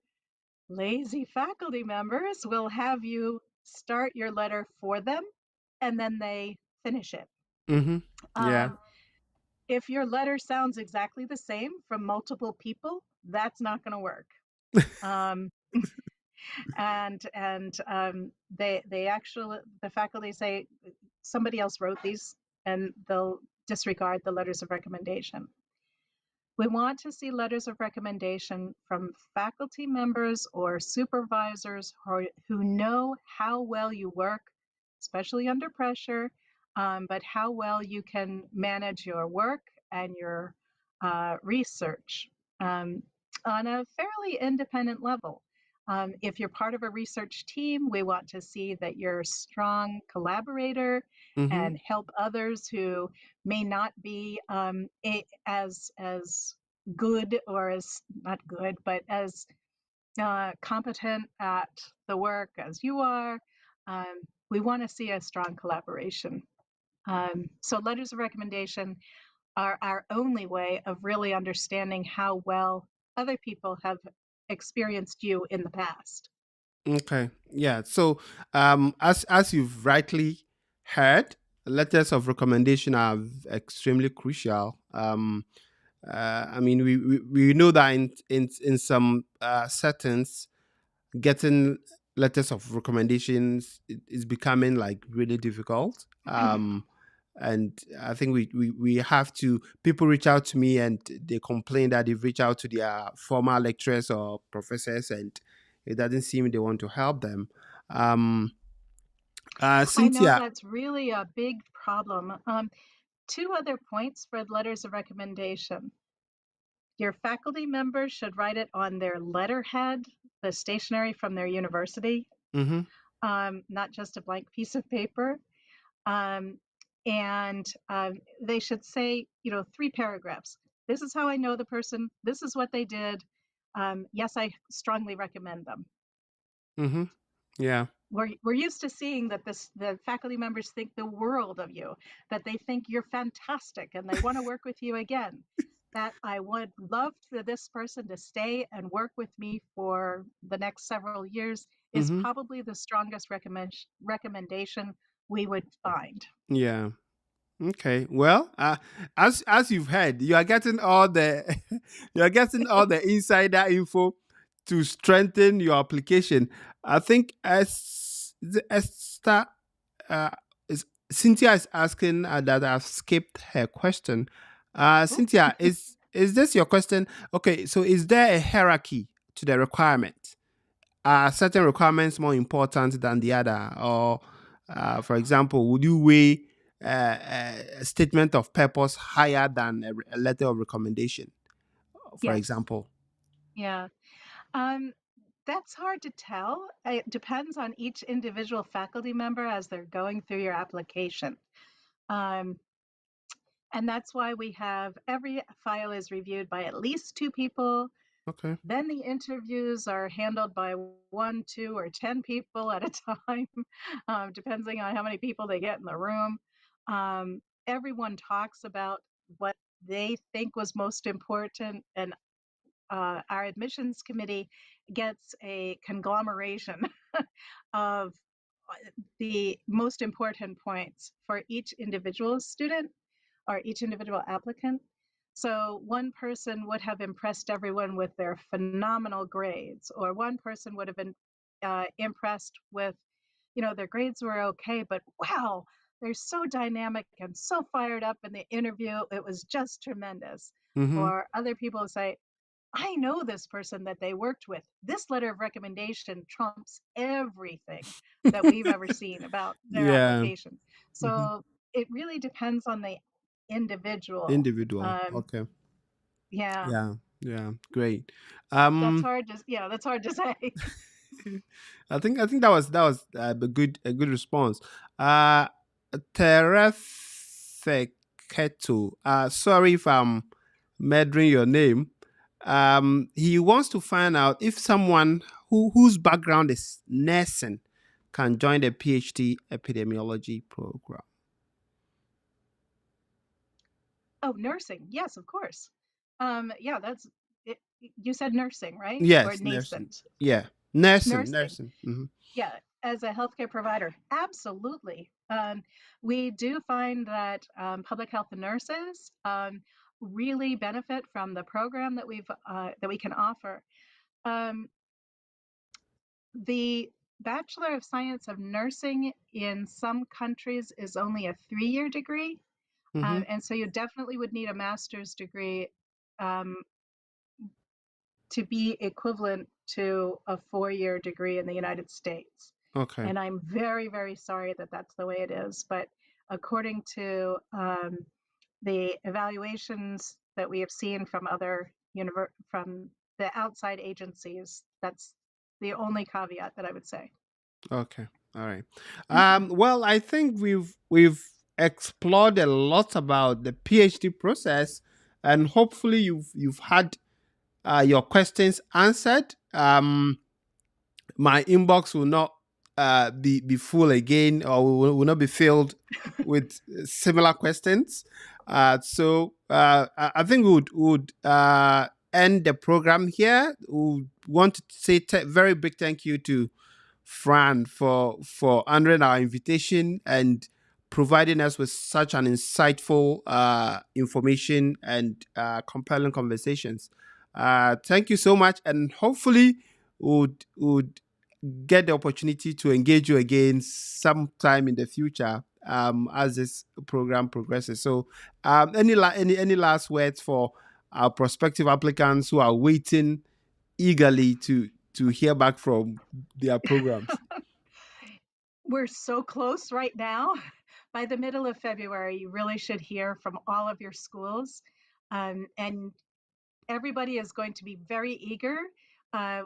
lazy faculty members will have you start your letter for them and then they finish it. Yeah. If your letter sounds exactly the same from multiple people, that's not going to work. They actually, the faculty say somebody else wrote these, and they'll disregard the letters of recommendation. We want to see letters of recommendation from faculty members or supervisors who know how well you work, especially under pressure, but how well you can manage your work and your research on a fairly independent level. If you're part of a research team, we want to see that you're a strong collaborator and help others who may not be as good, or as not good, but as competent at the work as you are. We want to see a strong collaboration. So letters of recommendation are our only way of really understanding how well other people have experienced you in the past. Okay. Yeah. So, as you've rightly heard, letters of recommendation are extremely crucial. I mean, we know that in some settings, getting letters of recommendations is becoming like really difficult. And I think we have to, people reach out to me and they complain that they've reached out to their former lecturers or professors and it doesn't seem they want to help them. Cynthia. I know that's really a big problem. 2 other points for letters of recommendation. Your faculty members should write it on their letterhead, the stationery from their university, not just a blank piece of paper. They should say, 3 paragraphs. This is how I know the person. This is what they did. Yes, I strongly recommend them. Mm-hmm. Yeah. We're used to seeing that the faculty members think the world of you, that they think you're fantastic and they want to work with you again. That I would love for this person to stay and work with me for the next several years is Mm-hmm. probably the strongest recommendation we would find. Yeah. Okay. Well, as you've heard, you are getting all the you are getting all the insider info to strengthen your application. I think as Esther uh, is Cynthia is asking that I've skipped her question. Cynthia, is this your question? Okay. So, is there a hierarchy to the requirement? Are certain requirements more important than the other, or for example, would you weigh a statement of purpose higher than a letter of recommendation, for Yes. example? Yeah. That's hard to tell. It depends on each individual faculty member as they're going through your application. Um, and that's why we have every file is reviewed by at least 2 people. Okay. Then the interviews are handled by 1, 2, or 10 people at a time, depending on how many people they get in the room. Everyone talks about what they think was most important, and our admissions committee gets a conglomeration of the most important points for each individual student or each individual applicant. So one person would have impressed everyone with their phenomenal grades, or one person would have been impressed with, their grades were okay, but wow, they're so dynamic and so fired up in the interview. It was just tremendous. Mm-hmm. Or other people say, I know this person that they worked with. This letter of recommendation trumps everything that we've ever seen about their Yeah. application. Mm-hmm. So it really depends on the individual. Individual. Okay. Yeah, Yeah. Yeah. Great. that's hard to say. I think that was a good response. Uh, Terefeketu. Sorry if I'm murdering your name. He wants to find out if someone whose background is nursing can join the PhD epidemiology program. Oh, nursing. Yes, of course. Yeah, that's it. You said nursing, right? Or Yes, nursing. nascent? Yeah, nursing, Nursing. nursing. Hmm. Yeah, as a healthcare provider, absolutely. We do find that public health nurses really benefit from the program that we can offer. Um, the Bachelor of Science of Nursing in some countries is only a 3-year degree, Hmm. and so you definitely would need a master's degree um, to be equivalent to a 4-year degree in the United States. Okay. And I'm very, very sorry that that's the way it is. But according to the evaluations that we have seen from from the outside agencies, that's the only caveat that I would say. Okay. All right. Mhm. Well, I think we've explored a lot about the PhD process, and hopefully you've had your questions answered. My inbox will not be full again, or will not be filled with similar questions. So I think we would end the program here. We want to say very big thank you to Fran for honoring our invitation and providing us with such an insightful information and compelling conversations. Thank you so much, and hopefully would get the opportunity to engage you again sometime in the future as this program progresses. So, any last words for our prospective applicants who are waiting eagerly to hear back from their programs? We're so close right now. By the middle of February, you really should hear from all of your schools. And everybody is going to be very eager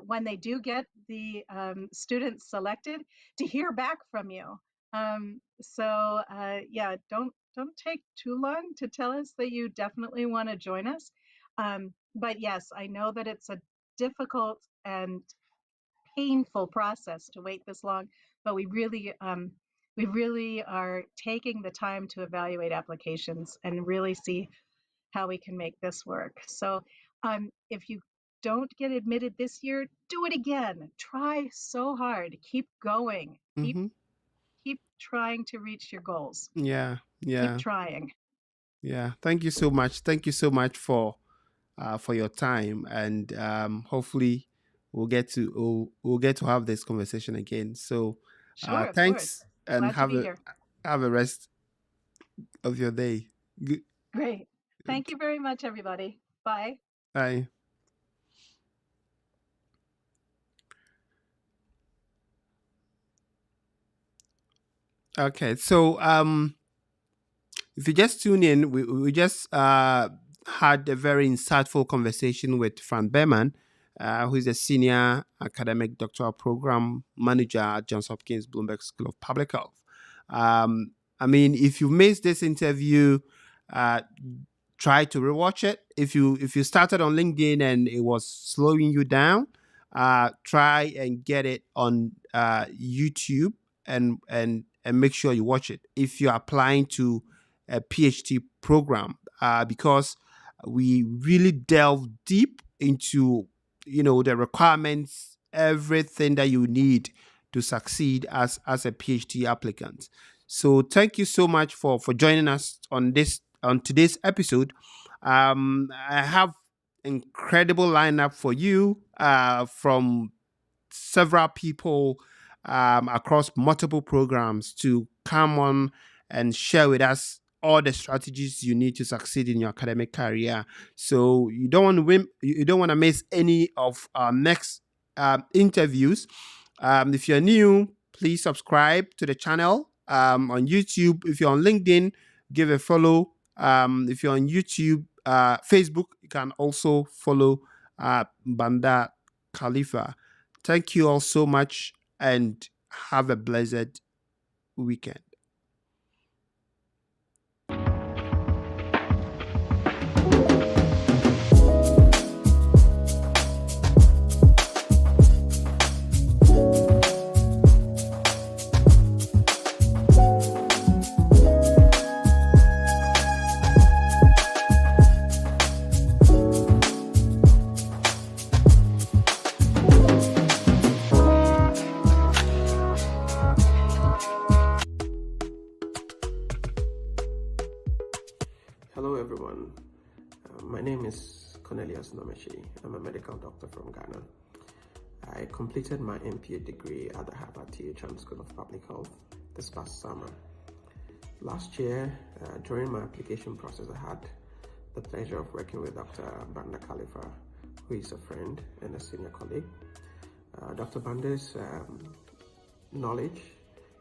when they do get the students selected to hear back from you. Yeah, don't take too long to tell us that you definitely want to join us. But yes, I know that it's a difficult and painful process to wait this long, but we really are taking the time to evaluate applications and really see how we can make this work. So if you don't get admitted this year, do it again. Try so hard. Keep going. Keep trying to reach your goals. Yeah, Keep yeah, trying. yeah. Thank you so much. Thank you so much for your time, and hopefully we'll get to have this conversation again. So Sure, of course. thanks, and Glad to be here. have a rest of your day. Good. Great. Thank you very much, everybody. Bye. Bye. Okay, so if you just tune in, we just had a very insightful conversation with Frank Berman, who is a senior academic doctoral program manager at Johns Hopkins Bloomberg School of Public Health. I mean, if you missed this interview, try to rewatch it. If you started on LinkedIn and it was slowing you down, try and get it on YouTube and make sure you watch it if you're applying to a PhD program, because we really delve deep into the requirements, everything that you need to succeed as a PhD applicant. So thank you so much for joining us on today's episode. I have incredible lineup for you from several people across multiple programs to come on and share with us all the strategies you need to succeed in your academic career. So you don't want to miss any of our next interviews. If you're new, please subscribe to the channel on YouTube. If you're on LinkedIn, give a follow. If you're on YouTube, Facebook, you can also follow Banda Khalifa. Thank you all so much and have a blessed weekend. Hello everyone, my name is I'm a medical doctor from Ghana. I completed my MPA degree at the Harvard T.H. Chan School of Public Health this past summer. Last year, during my application process, I had the pleasure of working with Dr. Banda Khalifa, who is a friend and a senior colleague. Dr. Banda's knowledge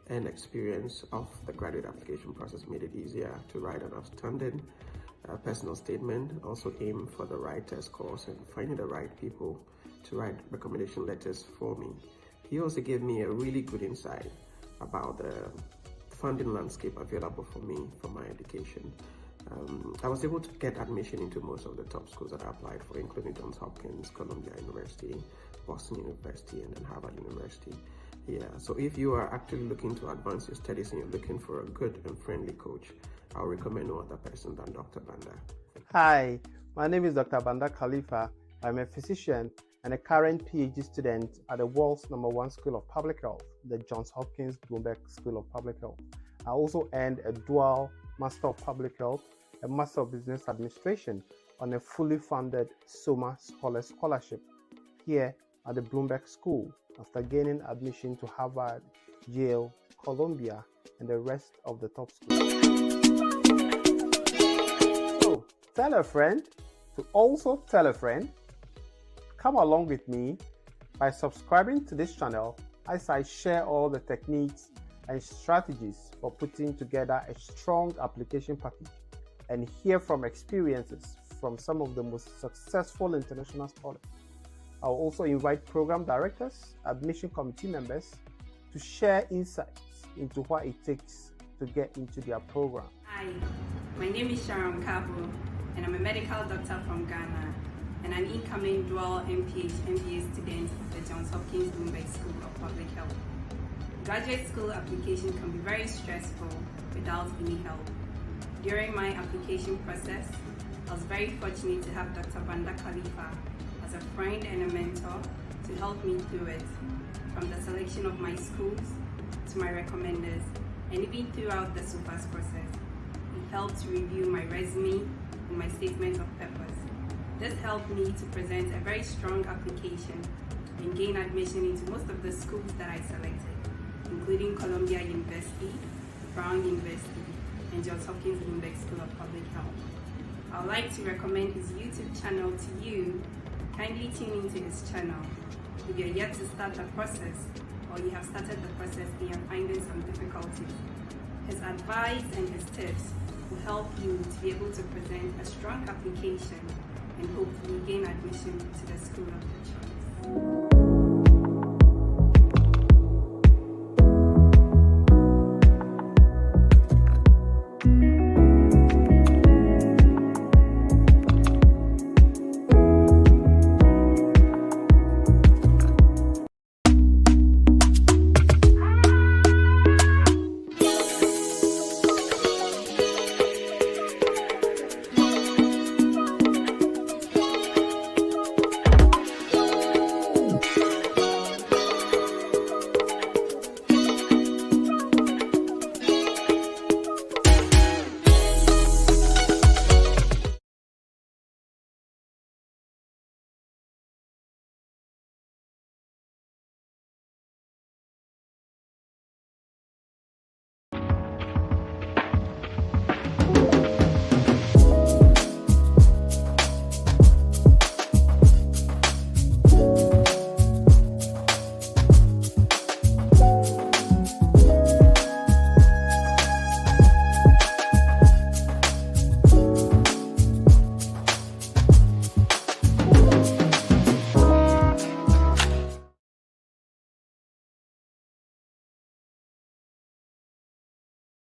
and experience of the graduate application process made it easier to write an outstanding personal statement, also aim for the right test course and finding the right people to write recommendation letters for me. He also gave me a really good insight about the funding landscape available for me for my education. I was able to get admission into most of the top schools that I applied for, including Johns Hopkins, Columbia University, Boston University, and then Harvard University. Yeah, so if you are actually looking to advance your studies and you're looking for a good and friendly coach, I'll recommend no other person than Dr. Banda. Hi, my name is Dr. Banda Khalifa. I'm a physician and a current PhD student at the world's #1 School of Public Health, the Johns Hopkins Bloomberg School of Public Health. I also earned a dual Master of Public Health and Master of Business Administration on a fully funded SOMA Scholar Scholarship here at the Bloomberg School after gaining admission to Harvard, Yale, Columbia, and the rest of the top schools. So, tell a friend to also tell a friend. Come along with me by subscribing to this channel as I share all the techniques and strategies for putting together a strong application package and hear from experiences from some of the most successful international scholars. I'll also invite program directors, admission committee members to share insights into what it takes to get into their program. Hi, my name is Sharon Kabo, and I'm a medical doctor from Ghana, and I'm incoming dual MPH MBA student at the Johns Hopkins School of Public Health. Graduate school application can be very stressful without any help. During my application process, I was very fortunate to have Dr. Banda Khalifa as a friend and a mentor to help me through it, from the selection of my schools to my recommenders, and even throughout the SOPAS process. He helped to review my resume and my statement of purpose. This helped me to present a very strong application and gain admission into most of the schools that I selected, including Columbia University, Brown University, and Johns Hopkins School of Public Health. I would like to recommend his YouTube channel to you. Kindly tune into his channel. If you're yet to start the process, or you have started the process and you're finding some difficulties, his advice and his tips will help you to be able to present a strong application and hopefully gain admission to the school of your choice.